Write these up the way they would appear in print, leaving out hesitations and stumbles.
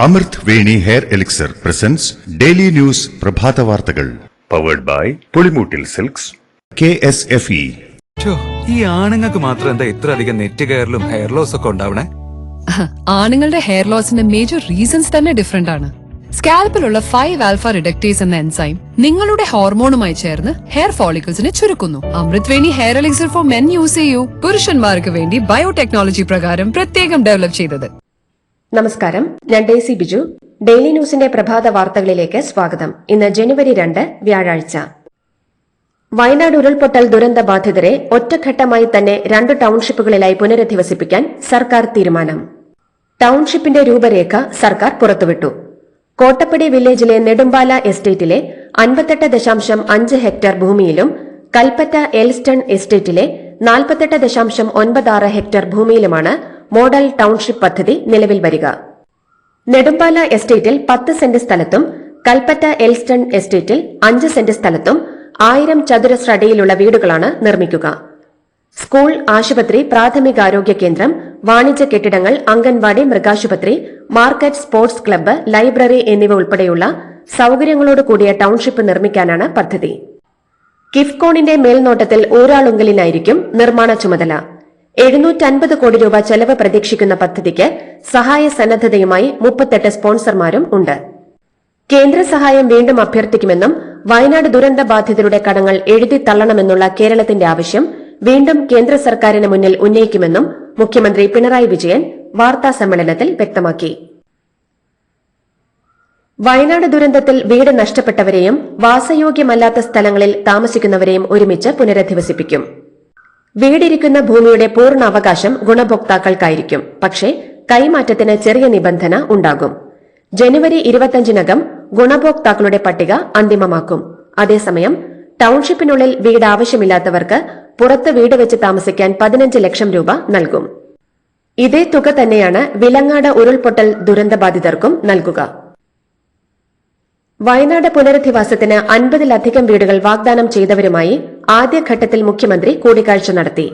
അമൃത് Veni hair elixir presents daily news പ്രഭാത വാർത്തകൾ powered by Pulimoottil silks KSFE. ഈ ആണുങ്ങൾക്ക് മാത്രം എന്താ ഇത്ര അധികം നെറ്റ് കെയറിലും ഹെയർ ലോസ് ഒക്കെ ഉണ്ടാവണേ? ആണുങ്ങളുടെ ഹെയർ ലോസിന്റെ മേജർ റീസൺസ് തന്നെ ഡിഫറെന്റ് ആണ്. സ്കാൽപ്പിലുള്ള 5 ആൽഫ റിഡക്ടേസ് എന്ന എൻസൈം നിങ്ങളുടെ ഹോർമോണുമായി ചേർന്ന് ഹെയർ ഫോളിക്കിൾസിനെ ചുരുക്കുന്നു. Amrut Veni hair elixir for men use ചെയ്യൂ. പുരുഷന്മാർക്ക് വേണ്ടി ബയോടെക്നോളജി പ്രകാരം പ്രത്യേകം ഡെവലപ്പ് ചെയ്തത്. നമസ്കാരം, ഞാൻ ഡേസി ബിജു. ഡെയിലി ന്യൂസിന്റെ പ്രഭാത വാർത്തകളിലേക്ക് സ്വാഗതം. ഇന്ന് ജനുവരി 2 വ്യാഴാഴ്ച. വയനാട് ഉരുൾപൊട്ടൽ ദുരന്ത ബാധിതരെ ഒറ്റഘട്ടമായി തന്നെ 2 ടൌൺഷിപ്പുകളിലായി പുനരധിവസിപ്പിക്കാൻ സർക്കാർ തീരുമാനം. ടൌൺഷിപ്പിന്റെ രൂപരേഖ സർക്കാർ പുറത്തുവിട്ടു. കോട്ടപ്പടി വില്ലേജിലെ നെടുമ്പാല എസ്റ്റേറ്റിലെ 58.5 ഹെക്ടർ ഭൂമിയിലും കൽപ്പറ്റ എൽസ്റ്റൺ എസ്റ്റേറ്റിലെ 48.96 ഹെക്ടർ ഭൂമിയിലുമാണ് മോഡൽ ടൌൺഷിപ്പ് പദ്ധതി നിലവിൽ വരിക. നെടുമ്പാല എസ്റ്റേറ്റിൽ 10 സെന്റ് സ്ഥലത്തും കൽപ്പറ്റ എൽസ്റ്റൺ എസ്റ്റേറ്റിൽ 5 സെന്റ് സ്ഥലത്തും 1000 ചതുരശ്ര അടിയിലുള്ള വീടുകളാണ് നിർമ്മിക്കുക. സ്കൂൾ, ആശുപത്രി, പ്രാഥമികാരോഗ്യ കേന്ദ്രം, വാണിജ്യ കെട്ടിടങ്ങൾ, അംഗൻവാടി, മൃഗാശുപത്രി, മാർക്കറ്റ്, സ്പോർട്സ് ക്ലബ്ബ്, ലൈബ്രറി എന്നിവ ഉൾപ്പെടെയുള്ള സൌകര്യങ്ങളോട് കൂടിയ ടൌൺഷിപ്പ് നിർമ്മിക്കാനാണ് പദ്ധതി. കിഫ്കോണിന്റെ മേൽനോട്ടത്തിൽ ഊരാളുങ്കലിനായിരിക്കും നിർമ്മാണ ചുമതല. 750 കോടി രൂപ ചെലവ് പ്രതീക്ഷിക്കുന്ന പദ്ധതിക്ക് സഹായ സന്നദ്ധതയുമായി 38 സ്പോൺസർമാരും ഉണ്ട്. കേന്ദ്ര സഹായം വീണ്ടും അഭ്യർത്ഥിക്കുമെന്നും വയനാട് ദുരന്ത ബാധിതരുടെ കടങ്ങൾ എഴുതി തള്ളണമെന്നുള്ള കേരളത്തിന്റെ ആവശ്യം വീണ്ടും കേന്ദ്ര സർക്കാരിന് മുന്നിൽ ഉന്നയിക്കുമെന്നും മുഖ്യമന്ത്രി പിണറായി വിജയൻ വാർത്താ സമ്മേളനത്തിൽ വ്യക്തമാക്കി. വയനാട് ദുരന്തത്തിൽ വീട് നഷ്ടപ്പെട്ടവരെയും വാസയോഗ്യമല്ലാത്ത സ്ഥലങ്ങളിൽ താമസിക്കുന്നവരെയും ഒരുമിച്ച് പുനരധിവസിപ്പിക്കും. വീടിരിക്കുന്ന ഭൂമിയുടെ പൂർണ്ണ അവകാശം ഗുണഭോക്താക്കൾക്കായിരിക്കും. പക്ഷേ കൈമാറ്റത്തിന് ചെറിയ നിബന്ധന ഉണ്ടാകും. ജനുവരി 25-നകം ഗുണഭോക്താക്കളുടെ പട്ടിക അന്തിമമാക്കും. അതേസമയം ടൌൺഷിപ്പിനുള്ളിൽ വീട് ആവശ്യമില്ലാത്തവർക്ക് പുറത്ത് വീട് വെച്ച് താമസിക്കാൻ 15 ലക്ഷം രൂപ നൽകും. ഇതേ തുക തന്നെയാണ് വിലങ്ങാട് ഉരുൾപൊട്ടൽ ദുരന്തബാധിതർക്കും നൽകുക. വയനാട് പുനരധിവാസത്തിന് 50-ലധികം വീടുകൾ വാഗ്ദാനം ചെയ്തവരുമായി ആദ്യഘട്ടത്തിൽ മുഖ്യമന്ത്രി കൂടിക്കാഴ്ച നടത്തി.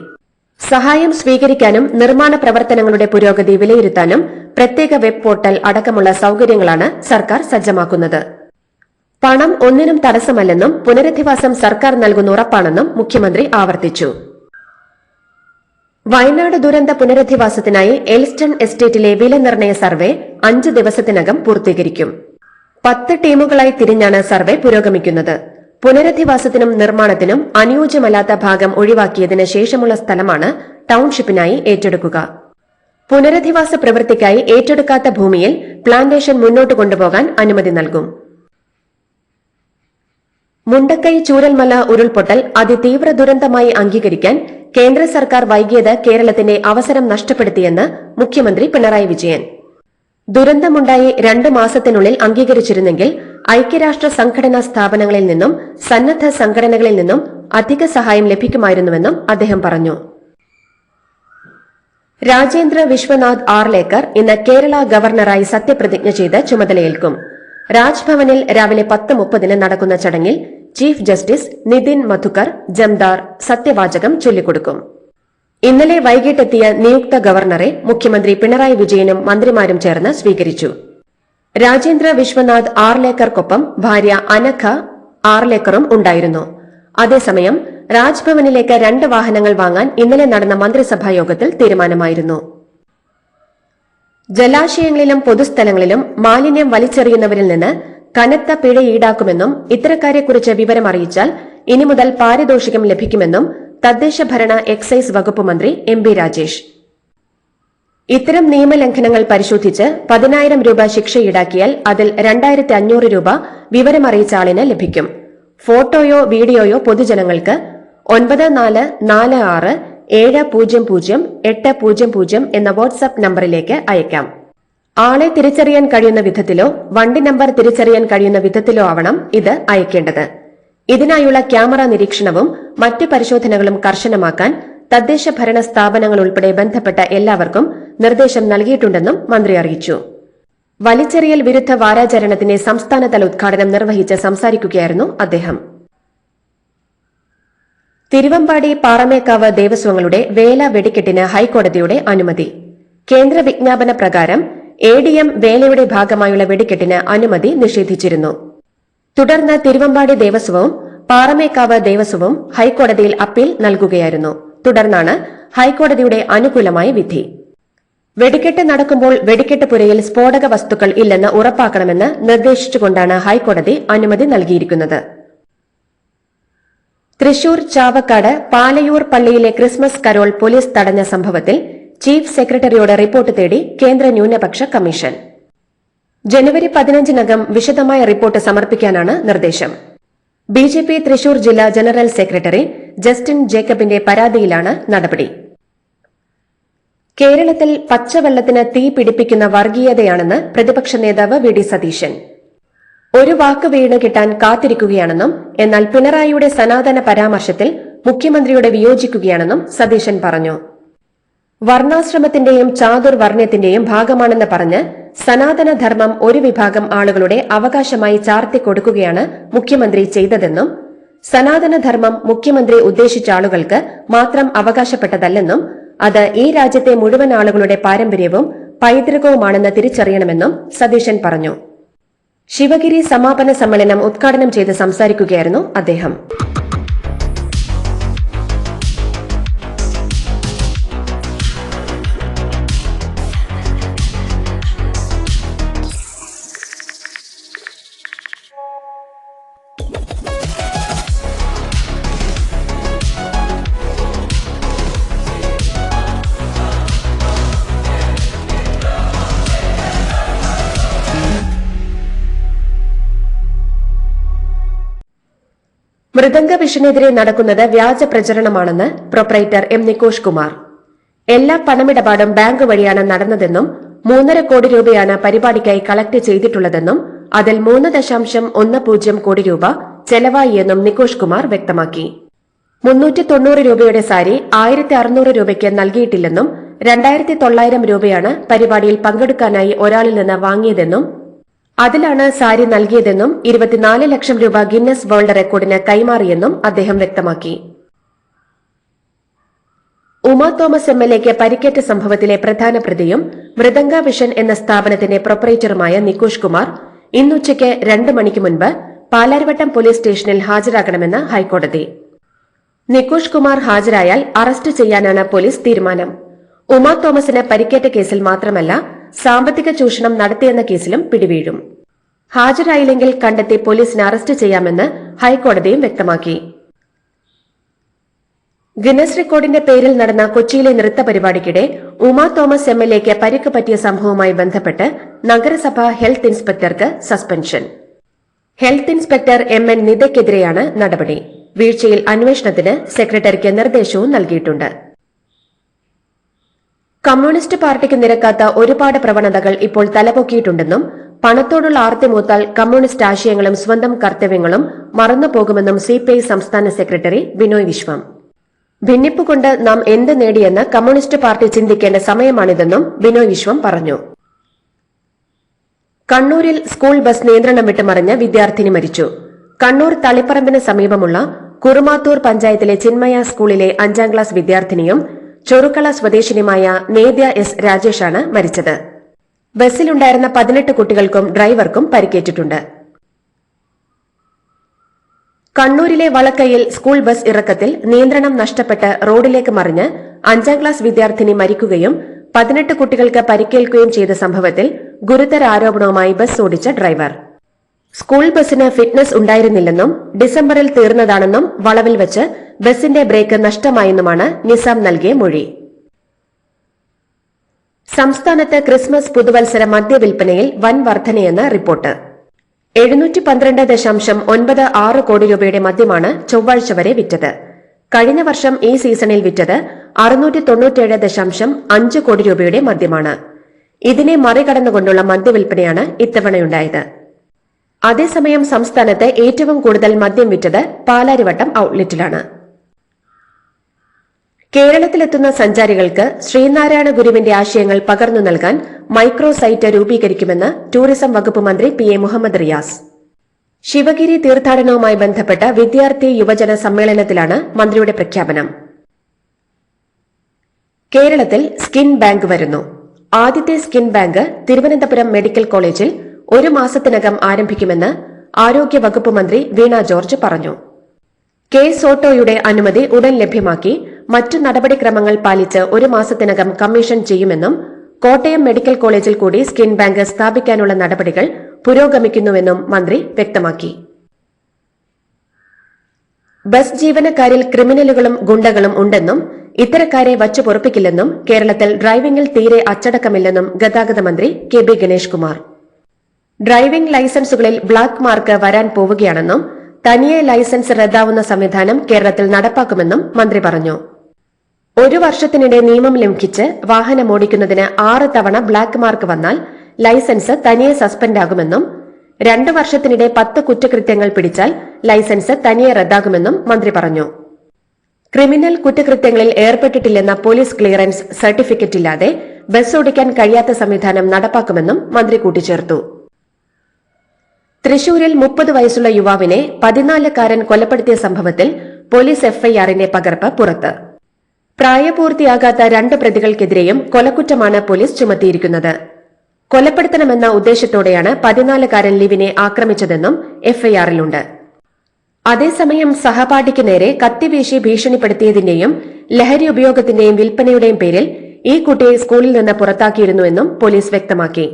സഹായം സ്വീകരിക്കാനും നിർമ്മാണ പ്രവർത്തനങ്ങളുടെ പുരോഗതി വിലയിരുത്താനും പ്രത്യേക വെബ് പോർട്ടൽ അടക്കമുള്ള സൌകര്യങ്ങളാണ് സർക്കാർ സജ്ജമാക്കുന്നത്. പണം ഒന്നിനും തടസ്സമല്ലെന്നും പുനരധിവാസം സർക്കാർ നൽകുന്ന ഉറപ്പാണെന്നും മുഖ്യമന്ത്രി ആവർത്തിച്ചു. വയനാട് ദുരന്ത പുനരധിവാസത്തിനായി എൽസ്റ്റൺ എസ്റ്റേറ്റിലെ വിലനിർണ്ണയ സർവേ 5 ദിവസത്തിനകം പൂർത്തീകരിക്കും. 10 ടീമുകളായി തിരിഞ്ഞാണ് സർവേ പുരോഗമിക്കുന്നത്. പുനരധിവാസത്തിനും നിർമ്മാണത്തിനും അനുയോജ്യമല്ലാത്ത ഭാഗം ഒഴിവാക്കിയതിന് ശേഷമുള്ള സ്ഥലമാണ് ടൌൺഷിപ്പിനായി ഏറ്റെടുക്കുക. പുനരധിവാസ പ്രവൃത്തിക്കായി ഏറ്റെടുക്കാത്ത ഭൂമിയിൽ പ്ലാന്റേഷൻ മുന്നോട്ട് കൊണ്ടുപോകാൻ അനുമതി നൽകും. മുണ്ടക്കൈ ചൂരൽമല ഉരുൾപൊട്ടൽ അതിതീവ്ര ദുരന്തമായി അംഗീകരിക്കാൻ കേന്ദ്ര സർക്കാർ വൈകിയത് കേരളത്തിന്റെ അവസരം നഷ്ടപ്പെടുത്തിയെന്ന് മുഖ്യമന്ത്രി പിണറായി വിജയൻ. ദുരന്തമുണ്ടായി 2 മാസത്തിനുള്ളിൽ അംഗീകരിച്ചിരുന്നെങ്കിൽ ഐക്യരാഷ്ട്ര സംഘടനാ സ്ഥാപനങ്ങളിൽ നിന്നും സന്നദ്ധ സംഘടനകളിൽ നിന്നും അധിക സഹായം ലഭിക്കുമായിരുന്നുവെന്നും അദ്ദേഹം പറഞ്ഞു. രാജേന്ദ്ര വിശ്വനാഥ് ആർലേക്കർ ഇന്ന് കേരള ഗവർണറായി സത്യപ്രതിജ്ഞ ചെയ്ത് ചുമതലയേൽക്കും. രാജ്ഭവനിൽ രാവിലെ 10:30 നടക്കുന്ന ചടങ്ങിൽ ചീഫ് ജസ്റ്റിസ് നിതിൻ മധുക്കർ ജംദാർ സത്യവാചകം ചൊല്ലിക്കൊടുക്കും. ഇന്നലെ വൈകിട്ടെത്തിയ നിയുക്ത ഗവർണറെ മുഖ്യമന്ത്രി പിണറായി വിജയനും മന്ത്രിമാരും ചേർന്ന് സ്വീകരിച്ചു. രാജേന്ദ്ര വിശ്വനാഥ് ആർലേക്കർക്കൊപ്പം ഭാര്യ അനഘ ആർലേക്കറും ഉണ്ടായിരുന്നു. അതേസമയം രാജ്ഭവനിലേക്ക് 2 വാഹനങ്ങൾ വാങ്ങാൻ ഇന്നലെ നടന്ന മന്ത്രിസഭാ യോഗത്തിൽ തീരുമാനമായിരുന്നു. ജലാശയങ്ങളിലും പൊതുസ്ഥലങ്ങളിലും മാലിന്യം വലിച്ചെറിയുന്നവരിൽ നിന്ന് കനത്ത പിഴ ഈടാക്കുമെന്നും ഇത്തരക്കാരെക്കുറിച്ച് വിവരമറിയിച്ചാൽ ഇനി മുതൽ പാരിതോഷികം ലഭിക്കുമെന്നും തദ്ദേശ ഭരണ എക്സൈസ് വകുപ്പ് മന്ത്രി MP രാജേഷ്. ഇത്തരം നിയമലംഘനങ്ങൾ പരിശോധിച്ച് 10,000 രൂപ ശിക്ഷ ഈടാക്കിയാൽ അതിൽ 2,500 രൂപ വിവരമറിയിച്ച ആളിന് ലഭിക്കും. ഫോട്ടോയോ വീഡിയോയോ പൊതുജനങ്ങൾക്ക് 9446700800 എന്ന വാട്സ്ആപ്പ് നമ്പറിലേക്ക് അയക്കാം. ആളെ തിരിച്ചറിയാൻ കഴിയുന്ന വിധത്തിലോ വണ്ടി നമ്പർ തിരിച്ചറിയാൻ കഴിയുന്ന വിധത്തിലോ ആവണം ഇത് അയക്കേണ്ടത്. ഇതിനായുള്ള ക്യാമറ നിരീക്ഷണവും മറ്റ് പരിശോധനകളും കർശനമാക്കാൻ തദ്ദേശ ഭരണ സ്ഥാപനങ്ങൾ ഉൾപ്പെടെ ബന്ധപ്പെട്ട എല്ലാവർക്കും നിർദ്ദേശം നൽകിയിട്ടുണ്ടെന്നും മന്ത്രി അറിയിച്ചു. വലിച്ചെറിയൽ വിരുദ്ധ വാരാചരണത്തിന്റെ സംസ്ഥാനതല ഉദ്ഘാടനം നിർവഹിച്ച് സംസാരിക്കുകയായിരുന്നു അദ്ദേഹം. തിരുവമ്പാടി പാറമേക്കാവ് ദേവസ്വങ്ങളുടെ വേല വെടിക്കെട്ടിന് ഹൈക്കോടതിയുടെ അനുമതി. കേന്ദ്ര വിജ്ഞാപന പ്രകാരം ADM വേലയുടെ ഭാഗമായുള്ള വെടിക്കെട്ടിന് അനുമതി നിഷേധിച്ചിരുന്നു. തുടർന്ന് തിരുവമ്പാടി ദേവസ്വവും പാറമേക്കാവ് ദേവസ്വവും ഹൈക്കോടതിയിൽ അപ്പീൽ നൽകുകയായിരുന്നു. തുടർന്നാണ് ഹൈക്കോടതിയുടെ അനുകൂലമായ വിധി. വെടിക്കെട്ട് നടക്കുമ്പോൾ വെടിക്കെട്ട് പുരയിൽ സ്ഫോടക വസ്തുക്കൾ ഇല്ലെന്ന് ഉറപ്പാക്കണമെന്ന് നിർദ്ദേശിച്ചുകൊണ്ടാണ് ഹൈക്കോടതി അനുമതി നൽകിയിരിക്കുന്നത്. തൃശൂർ ചാവക്കാട് പാലയൂർ പള്ളിയിലെ ക്രിസ്മസ് കരോൾ പോലീസ് തടഞ്ഞ സംഭവത്തിൽ ചീഫ് സെക്രട്ടറിയോട് റിപ്പോർട്ട് തേടി കേന്ദ്ര ന്യൂനപക്ഷ കമ്മീഷൻ. ജനുവരി 15-നകം വിശദമായ റിപ്പോർട്ട് സമർപ്പിക്കാനാണ് നിർദ്ദേശം. BJP തൃശൂർ ജില്ലാ ജനറൽ സെക്രട്ടറി ജസ്റ്റിൻ ജേക്കബിന്റെ പരാതിയിലാണ് നടപടി. കേരളത്തിൽ പച്ചവെള്ളത്തിന് തീ പിടിപ്പിക്കുന്ന വർഗീയതയാണെന്ന് പ്രതിപക്ഷ നേതാവ് വി.ഡി. സതീശൻ. ഒരു വാക്ക് വീണ് കിട്ടാൻ കാത്തിരിക്കുകയാണെന്നും എന്നാൽ പിണറായിയുടെ സനാതന പരാമർശത്തിൽ മുഖ്യമന്ത്രിയോട് വിയോജിക്കുകയാണെന്നും സതീശൻ പറഞ്ഞു. വർണ്ണാശ്രമത്തിന്റെയും ചാതുർവർണ്ണ്യത്തിന്റെയും ഭാഗമാണെന്ന് പറഞ്ഞ് സനാതനധർമ്മം ഒരു വിഭാഗം ആളുകളുടെ അവകാശമായി ചാർത്തിക്കൊടുക്കുകയാണ് മുഖ്യമന്ത്രി ചെയ്തതെന്നും സനാതനധർമ്മം മുഖ്യമന്ത്രി ഉദ്ദേശിച്ച ആളുകൾക്ക് മാത്രം അവകാശപ്പെട്ടതല്ലെന്നും അത് ഈ രാജ്യത്തെ മുഴുവൻ ആളുകളുടെ പാരമ്പര്യവും പൈതൃകവുമാണെന്ന് തിരിച്ചറിയണമെന്നും സതീശൻ പറഞ്ഞു. ശിവഗിരി സമാപന സമ്മേളനം ഉദ്ഘാടനം ചെയ്ത് സംസാരിക്കുകയായിരുന്നു അദ്ദേഹം. മൃദംഗ വിഷനെതിരെ നടക്കുന്നത് വ്യാജ പ്രചരണമാണെന്ന് പ്രൊപ്പറേറ്റർ M. നികോഷ് കുമാർ. എല്ലാ പണമിടപാടും ബാങ്ക് വഴിയാണ് നടന്നതെന്നും 3.5 കോടി രൂപയാണ് പരിപാടിക്കായി കളക്ട് ചെയ്തിട്ടുള്ളതെന്നും അതിൽ 3.10 കോടി രൂപ ചെലവായി എന്നും നികോഷ് കുമാർ വ്യക്തമാക്കി. 390 രൂപയുടെ സാരി 1600 രൂപയ്ക്ക് നൽകിയിട്ടില്ലെന്നും 2900 രൂപയാണ് പരിപാടിയിൽ പങ്കെടുക്കാനായി ഒരാളിൽ നിന്ന് വാങ്ങിയതെന്നും അതിലാണ് സാരി നൽകിയതെന്നും 24 ലക്ഷം രൂപ ഗിന്നസ് വേൾഡ് റെക്കോർഡിന് കൈമാറിയെന്നും അദ്ദേഹം വ്യക്തമാക്കി. ഉമാ തോമസ് MLAക്ക് പരിക്കേറ്റ സംഭവത്തിലെ പ്രധാന പ്രതിയും മൃദംഗ വിഷൻ എന്ന സ്ഥാപനത്തിന്റെ പ്രൊപ്പറേറ്ററുമായ നികോഷ് കുമാർ ഇന്നുച്ചയ്ക്ക് 2 മണിക്ക് മുൻപ് പാലാരിവട്ടം പോലീസ് സ്റ്റേഷനിൽ ഹാജരാകണമെന്ന് ഹൈക്കോടതി. നികോഷ് കുമാർ ഹാജരായാൽ അറസ്റ്റ് ചെയ്യാനാണ് പോലീസ് തീരുമാനം. ഉമാ തോമസിന് പരിക്കേറ്റ കേസിൽ മാത്രമല്ല സാമ്പത്തിക ചൂഷണം നടത്തിയെന്ന കേസിലും പിടിവീഴും. ഹാജരായില്ലെങ്കിൽ കണ്ടെത്തി പോലീസിന് അറസ്റ്റ് ചെയ്യാമെന്ന് ഹൈക്കോടതിയും വ്യക്തമാക്കി. ഗിന്നസ് റെക്കോർഡിന്റെ പേരിൽ നടന്ന കൊച്ചിയിലെ നൃത്ത പരിപാടിക്കിടെ ഉമാ തോമസ് MLAക്ക് പരിക്ക് പറ്റിയ സംഭവവുമായി ബന്ധപ്പെട്ട് നഗരസഭ ഹെൽത്ത് ഇൻസ്പെക്ടർക്ക് സസ്പെൻഷൻ. ഹെൽത്ത് ഇൻസ്പെക്ടർ MN നിതയ്ക്കെതിരെയാണ് നടപടി. വീഴ്ചയിൽ അന്വേഷണത്തിന് സെക്രട്ടറിക്ക് നിർദ്ദേശവും നൽകിയിട്ടുണ്ട്. കമ്മ്യൂണിസ്റ്റ് പാർട്ടിക്ക് നിരക്കാത്ത ഒരുപാട് പ്രവണതകൾ ഇപ്പോൾ തലപൊക്കിയിട്ടുണ്ടെന്നും പണത്തോടുള്ള ആർത്തി മൂത്താൽ കമ്മ്യൂണിസ്റ്റ് ആശയങ്ങളും സ്വന്തം കർത്തവ്യങ്ങളും മറന്നുപോകുമെന്നും CPI സംസ്ഥാന സെക്രട്ടറി ബിനോയ് വിശ്വം. ഭിന്നിപ്പുകൊണ്ട് നാം എന്ത് നേടിയെന്ന് കമ്മ്യൂണിസ്റ്റ് പാർട്ടി ചിന്തിക്കേണ്ട സമയമാണിതെന്നും ബിനോയ് വിശ്വം പറഞ്ഞു. കണ്ണൂരിൽ സ്കൂൾ ബസ് നിയന്ത്രണം വിട്ടുമറിഞ്ഞ് വിദ്യാർത്ഥിനി മരിച്ചു. കണ്ണൂർ തളിപ്പറമ്പിന് സമീപമുള്ള കുറുമാത്തൂർ പഞ്ചായത്തിലെ ചിന്മയ സ്കൂളിലെ 5ാം ക്ലാസ് വിദ്യാർത്ഥിനിയും ചൊറുക്കള സ്വദേശിനിയുമായ നേദ്യ S. രാജേഷാണ് മരിച്ചത്. ബസ്സിലുണ്ടായിരുന്ന 18 കുട്ടികൾക്കും ഡ്രൈവർക്കും പരിക്കേറ്റിട്ടുണ്ട്. കണ്ണൂരിലെ വളക്കയിൽ സ്കൂൾ ബസ് ഇറക്കത്തിൽ നിയന്ത്രണം നഷ്ടപ്പെട്ട് റോഡിലേക്ക് മറിഞ്ഞ് 5ാം ക്ലാസ് വിദ്യാർത്ഥിനി മരിക്കുകയും 18 കുട്ടികൾക്ക് പരിക്കേൽക്കുകയും ചെയ്ത സംഭവത്തിൽ ഗുരുതര ആരോപണവുമായി ബസ് ഓടിച്ച ഡ്രൈവർ സ്കൂൾ ബസിന് ഫിറ്റ്നസ് ഉണ്ടായിരുന്നില്ലെന്നും ഡിസംബറിൽ തീർന്നതാണെന്നും വളവിൽ വെച്ച് ബസിന്റെ ബ്രേക്ക് നഷ്ടമായെന്നുമാണ് നിസാം നൽകിയ മൊഴി. സംസ്ഥാനത്ത് ക്രിസ്മസ് പുതുവത്സര മദ്യവിൽപ്പനയിൽ വൻ വർധനയെന്ന് റിപ്പോർട്ട്. 712.96 കോടി രൂപയുടെ മദ്യമാണ് ചൊവ്വാഴ്ച വരെ വിറ്റത്. കഴിഞ്ഞ വർഷം ഈ സീസണിൽ വിറ്റത് 697.5 കോടി രൂപയുടെ മദ്യമാണ്. ഇതിനെ മറികടന്നുകൊണ്ടുള്ള മദ്യവിൽപ്പനയാണ് ഇത്തവണയുണ്ടായത്. അതേസമയം സംസ്ഥാനത്ത് ഏറ്റവും കൂടുതൽ മദ്യം വിറ്റത് പാലാരിവട്ടം ഔട്ട്ലെറ്റിലാണ്. കേരളത്തിലെത്തുന്ന സഞ്ചാരികൾക്ക് ശ്രീനാരായണ ഗുരുവിന്റെ ആശയങ്ങൾ പകർന്നു നൽകാൻ മൈക്രോ സൈറ്റ് രൂപീകരിക്കുമെന്ന് ടൂറിസം വകുപ്പ് മന്ത്രി PA മുഹമ്മദ് റിയാസ്. ശിവഗിരി തീർത്ഥാടനവുമായി ബന്ധപ്പെട്ട വിദ്യാർത്ഥി യുവജന സമ്മേളനത്തിലാണ് മന്ത്രിയുടെ പ്രഖ്യാപനം. കേരളത്തിൽ സ്കിൻ ബാങ്ക് വരുന്നു. ആദ്യത്തെ സ്കിൻ ബാങ്ക് തിരുവനന്തപുരം മെഡിക്കൽ കോളേജിൽ 1 മാസത്തിനകം ആരംഭിക്കുമെന്ന് ആരോഗ്യവകുപ്പ് മന്ത്രി വീണ ജോർജ് പറഞ്ഞു. സോട്ടോയുടെ അനുമതി ഉടൻ ലഭ്യമാക്കി മറ്റു നടപടിക്രമങ്ങൾ പാലിച്ച് 1 മാസത്തിനകം കമ്മീഷൻ ചെയ്യുമെന്നും കോട്ടയം മെഡിക്കൽ കോളേജിൽ കൂടി സ്കിൻ ബാങ്ക് സ്ഥാപിക്കാനുള്ള നടപടികൾ പുരോഗമിക്കുന്നുവെന്നും മന്ത്രി വ്യക്തമാക്കി. ബസ് ജീവനക്കാരിൽ ക്രിമിനലുകളും ഗുണ്ടകളും ഉണ്ടെന്നും ഇത്തരക്കാരെ വച്ചുപൊറുപ്പിക്കില്ലെന്നും കേരളത്തിൽ ഡ്രൈവിംഗിൽ തീരെ അച്ചടക്കമില്ലെന്നും ഗതാഗത മന്ത്രി കെ.ബി. ഗണേഷ് കുമാർ. ഡ്രൈവിംഗ് ലൈസൻസുകളിൽ ബ്ലാക്ക് മാർക്ക് വരാൻ പോവുകയാണെന്നും തനിയെ ലൈസൻസ് റദ്ദാവുന്ന സംവിധാനം കേരളത്തിൽ നടപ്പാക്കുമെന്നും മന്ത്രി പറഞ്ഞു. 1 വർഷത്തിനിടെ നിയമം ലംഘിച്ച് വാഹനമോടിക്കുന്നതിന് 6 തവണ ബ്ലാക്ക് മാർക്ക് വന്നാൽ ലൈസൻസ് തനിയെ സസ്പെൻഡാകുമെന്നും 2 വർഷത്തിനിടെ 10 കുറ്റകൃത്യങ്ങൾ പിടിച്ചാൽ ലൈസൻസ് തനിയെ റദ്ദാകുമെന്നും മന്ത്രി പറഞ്ഞു. ക്രിമിനൽ കുറ്റകൃത്യങ്ങളിൽ ഏർപ്പെട്ടിട്ടില്ലെന്ന പോലീസ് ക്ലിയറൻസ് സർട്ടിഫിക്കറ്റ് ഇല്ലാതെ ബസ് ഓടിക്കാൻ കഴിയാത്ത സംവിധാനം നടപ്പാക്കുമെന്നും മന്ത്രി കൂട്ടിച്ചേർത്തു. തൃശൂരിൽ 30 വയസ്സുള്ള യുവാവിനെ 14-കാരൻ കൊലപ്പെടുത്തിയ സംഭവത്തിൽ പോലീസ് എഫ്ഐആറിന്റെ പകർപ്പ് പുറത്ത്. പ്രായപൂർത്തിയാകാത്ത 2 പ്രതികൾക്കെതിരെയും കൊലക്കുറ്റമാണ് പോലീസ് ചുമത്തിയിരിക്കുന്നത്. കൊലപ്പെടുത്തണമെന്ന ഉദ്ദേശത്തോടെയാണ് 14-കാരൻ ലിവിനെ ആക്രമിച്ചതെന്നും എഫ്ഐആറിലുണ്ട്. അതേസമയം സഹപാഠിക്ക് നേരെ കത്തിവീശി ഭീഷണിപ്പെടുത്തിയതിന്റെയും ലഹരി ഉപയോഗത്തിന്റെയും വിൽപ്പനയുടെയും പേരിൽ ഈ കുട്ടിയെ സ്കൂളിൽ നിന്ന് പുറത്താക്കിയിരുന്നുവെന്നും പോലീസ് വ്യക്തമാക്കി.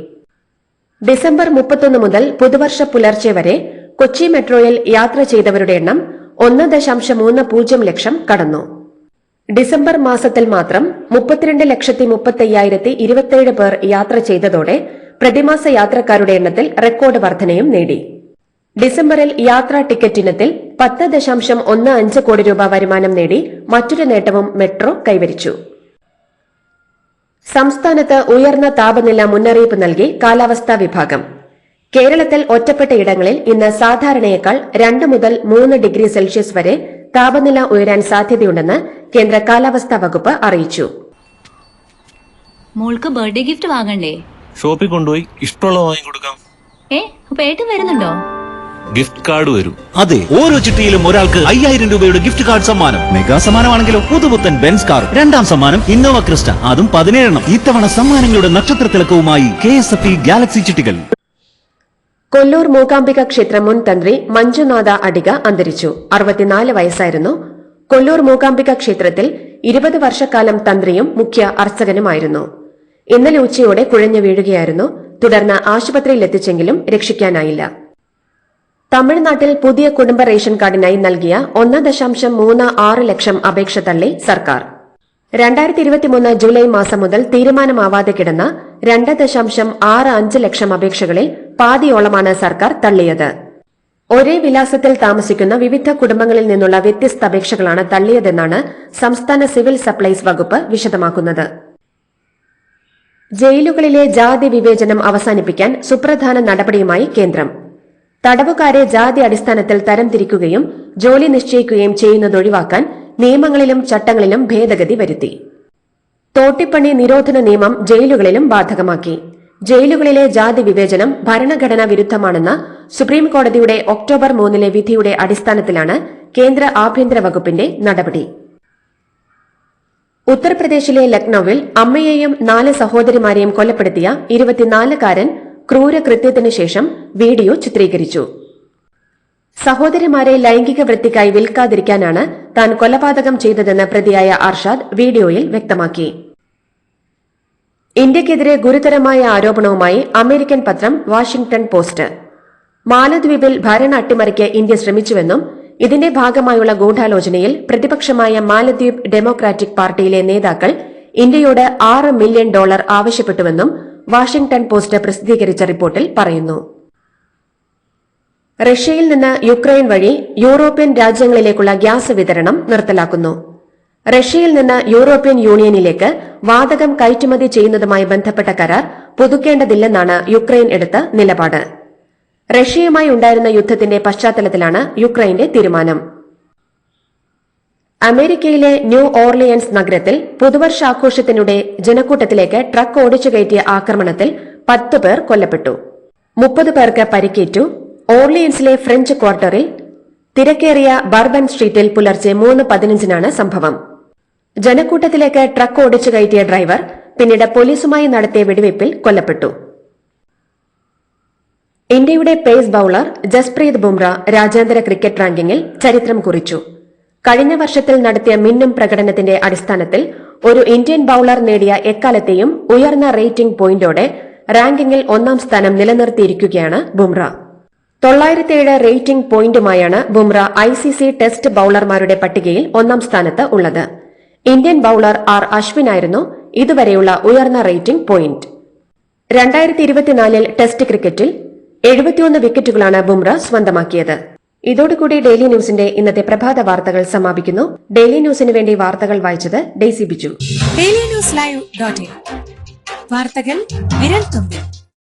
ഡിസംബർ 31 മുതൽ പുതുവർഷ പുലർച്ചെ വരെ കൊച്ചി മെട്രോയിൽ യാത്ര ചെയ്തവരുടെ എണ്ണം 1.30 ലക്ഷം കടന്നു. ഡിസംബർ മാസത്തിൽ മാത്രം 32,35,027 പേർ യാത്ര ചെയ്തതോടെ പ്രതിമാസ യാത്രക്കാരുടെ എണ്ണത്തിൽ റെക്കോർഡ് വർധനയും നേടി. ഡിസംബറിൽ യാത്രാ ടിക്കറ്റ് ഇനത്തിൽ 10.15 കോടി രൂപ വരുമാനം നേടി മറ്റൊരു നേട്ടവും മെട്രോ കൈവരിച്ചു. സംസ്ഥാനത്ത് ഉയർന്ന താപനില മുന്നറിയിപ്പ് നൽകി കാലാവസ്ഥാ വിഭാഗം. കേരളത്തിൽ ഒറ്റപ്പെട്ട ഇടങ്ങളിൽ ഇന്ന് സാധാരണയേക്കാൾ 2 മുതൽ 3 ഡിഗ്രി സെൽഷ്യസ് വരെ താപനില ഉയരാൻ സാധ്യതയുണ്ടെന്ന് കേന്ദ്ര കാലാവസ്ഥാ വകുപ്പ് അറിയിച്ചു. മോൾക്ക് ബർത്ത്ഡേ ഗിഫ്റ്റ് വാങ്ങണ്ടേ? ഷോപ്പിൽ കൊണ്ടുപോയി ഇഷ്ടമുള്ളത് വാങ്ങിക്കൊടുക്കാം. അപ്പൊ ഏട്ടൻ വരുന്നുണ്ടോ? ഗിഫ്റ്റ് കാർഡ് വരും. അതെ, ഓരോ ചിട്ടിയിലും ഒരാൾക്ക് 5000 രൂപയുടെ ഗിഫ്റ്റ് കാർഡ് സമ്മാനം. മെഗാ സമ്മാനമാണെങ്കിലോ പുതുപുത്തൻ ബെൻസ് കാർ. 2ാം സമ്മാനം ഇന്നോവ ക്രിസ്റ്റ, അതും 17 ഇത്തവണ സമ്മാനങ്ങളുടെ നക്ഷത്രത്തിലക്കവുമായി KSFE ഗാലക്സി ചിട്ടികൾ. കൊല്ലൂർ മൂകാംബിക ക്ഷേത്ര മുൻ തന്ത്രി മഞ്ജുനാഥ അടിക അന്തരിച്ചു. 64 വയസ്സായിരുന്നു. കൊല്ലൂർ മൂകാംബിക ക്ഷേത്രത്തിൽ 20 വർഷക്കാലം തന്ത്രിയും മുഖ്യ അർച്ചകനുമായിരുന്നു. ഇന്നലെ ഉച്ചയോടെ കുഴഞ്ഞു വീഴുകയായിരുന്നു. തുടർന്ന് ആശുപത്രിയിലെത്തിച്ചെങ്കിലും രക്ഷിക്കാനായില്ല. തമിഴ്നാട്ടിൽ പുതിയ കുടുംബ റേഷൻ കാർഡിനായി നൽകിയ 1.36 ലക്ഷം അപേക്ഷ തള്ളി സർക്കാർ. 2023 ജൂലൈ മാസം മുതൽ തീരുമാനമാവാതെ കിടന്ന 2.65 ലക്ഷം അപേക്ഷകളിൽ പാതിയോളമാണ് സർക്കാർ തള്ളിയത്. ഒരേ വിലാസത്തിൽ താമസിക്കുന്ന വിവിധ കുടുംബങ്ങളിൽ നിന്നുള്ള വ്യത്യസ്ത അപേക്ഷകളാണ് തള്ളിയതെന്നാണ് സംസ്ഥാന സിവിൽ സപ്ലൈസ് വകുപ്പ് വിശദമാക്കുന്നത്. ജയിലുകളിലെ ജാതി വിവേചനം അവസാനിപ്പിക്കാൻ സുപ്രധാന നടപടിയുമായി കേന്ദ്രം. തടവുകാരെ ജാതി അടിസ്ഥാനത്തിൽ തരംതിരിക്കുകയും ജോലി നിശ്ചയിക്കുകയും ചെയ്യുന്നതൊഴിവാക്കാൻ നിയമങ്ങളിലും ചട്ടങ്ങളിലും ഭേദഗതി വരുത്തി. തോട്ടിപ്പണി നിരോധന നിയമം ജയിലുകളിലും ബാധകമാക്കി. ജയിലുകളിലെ ജാതി വിവേചനം ഭരണഘടനാ വിരുദ്ധമാണെന്ന സുപ്രീംകോടതിയുടെ ഒക്ടോബർ 3 വിധിയുടെ അടിസ്ഥാനത്തിലാണ് കേന്ദ്ര ആഭ്യന്തര വകുപ്പിന്റെ നടപടി. ഉത്തർപ്രദേശിലെ ലക്നൌവിൽ അമ്മയെയും 4 സഹോദരിമാരെയും കൊലപ്പെടുത്തിയ 24-കാരൻ ക്രൂരകൃത്യത്തിനു ശേഷം വീഡിയോ ചിത്രീകരിച്ചു. സഹോദരിമാരെ ലൈംഗിക വൃത്തിക്കായി വിൽക്കാതിരിക്കാനാണ് താൻ കൊലപാതകം ചെയ്തതെന്ന് പ്രതിയായ അർഷാദ് വീഡിയോയിൽ വ്യക്തമാക്കി. ഇന്ത്യക്കെതിരെ ഗുരുതരമായ ആരോപണവുമായി അമേരിക്കൻ പത്രം വാഷിംഗ്ടൺ പോസ്റ്റ്. മാലദ്വീപിൽ ഭരണ അട്ടിമറിക്ക് ഇന്ത്യ ശ്രമിച്ചുവെന്നും ഇതിന്റെ ഭാഗമായുള്ള ഗൂഢാലോചനയിൽ പ്രതിപക്ഷമായ മാലദ്വീപ് ഡെമോക്രാറ്റിക് പാർട്ടിയിലെ നേതാക്കൾ ഇന്ത്യയോട് $6 മില്യൺ ആവശ്യപ്പെട്ടുവെന്നും വാഷിംഗ്ടൺ പോസ്റ്റ് പ്രസിദ്ധീകരിച്ച റിപ്പോർട്ടിൽ പറയുന്നു. റഷ്യയിൽ നിന്ന് യുക്രൈൻ വഴി യൂറോപ്യൻ രാജ്യങ്ങളിലേക്കുള്ള ഗ്യാസ് വിതരണം നിർത്തലാക്കുന്നു. റഷ്യയിൽ നിന്ന് യൂറോപ്യൻ യൂണിയനിലേക്ക് വാതകം കയറ്റുമതി ചെയ്യുന്നതുമായി ബന്ധപ്പെട്ട കരാർ പുതുക്കേണ്ടതില്ലെന്നാണ് യുക്രൈൻ എടുത്ത നിലപാട്. റഷ്യയുമായി ഉണ്ടായിരുന്ന യുദ്ധത്തിന്റെ പശ്ചാത്തലത്തിലാണ് യുക്രൈന്റെ തീരുമാനം. അമേരിക്കയിലെ ന്യൂ ഓർലിയൻസ് നഗരത്തിൽ പുതുവർഷാഘോഷത്തിനിടെ ജനക്കൂട്ടത്തിലേക്ക് ട്രക്ക് ഓടിച്ചു കയറ്റിയ ആക്രമണത്തിൽ 10 പേർ കൊല്ലപ്പെട്ടു. 30 പേർക്ക് പരിക്കേറ്റു. ഓർലിയൻസിലെ ഫ്രഞ്ച് ക്വാർട്ടറിൽ തിരക്കേറിയ ബർബൻ സ്ട്രീറ്റിൽ പുലർച്ചെ 3:15 സംഭവം. ജനക്കൂട്ടത്തിലേക്ക് ട്രക്ക് ഓടിച്ചു കയറ്റിയ ഡ്രൈവർ പിന്നീട് പോലീസുമായി നടത്തിയ വെടിവയ്പിൽ കൊല്ലപ്പെട്ടു. ഇന്ത്യയുടെ പേസ് ബൌളർ ജസ്പ്രീത് ബുംറ രാജ്യാന്തര ക്രിക്കറ്റ് റാങ്കിങ്ങിൽ ചരിത്രം കുറിച്ചു. കഴിഞ്ഞ വർഷത്തിൽ നടത്തിയ മിന്നും പ്രകടനത്തിന്റെ അടിസ്ഥാനത്തിൽ ഒരു ഇന്ത്യൻ ബൌളർ നേടിയ എക്കാലത്തെയും ഉയർന്ന റേറ്റിംഗ് പോയിന്റോടെ റാങ്കിങ്ങിൽ 1ാം സ്ഥാനം നിലനിർത്തിയിരിക്കുകയാണ് ബുംറ. 907 റേറ്റിംഗ് പോയിന്റുമായാണ് ബുംറ ICC ടെസ്റ്റ് ബൌളർമാരുടെ പട്ടികയിൽ 1ാം സ്ഥാനത്ത് ഉള്ളത്. ഇന്ത്യൻ ബൌളർ R അശ്വിനായിരുന്നു ഇതുവരെയുള്ള ഉയർന്ന റേറ്റിംഗ് പോയിന്റ്. 2024 ടെസ്റ്റ് ക്രിക്കറ്റിൽ 71 വിക്കറ്റുകളാണ് ബുംറ സ്വന്തമാക്കിയത്. ഇതോടുകൂടി ഡെയിലി ന്യൂസിന്റെ ഇന്നത്തെ പ്രഭാത വാർത്തകൾ സമാപിക്കുന്നു. ഡെയിലി ന്യൂസിന് വേണ്ടി വാർത്തകൾ വായിച്ചത് Daisy Biju. Daily news live .in വാർത്തകൾ വിരൽ തുമ്പിൽ.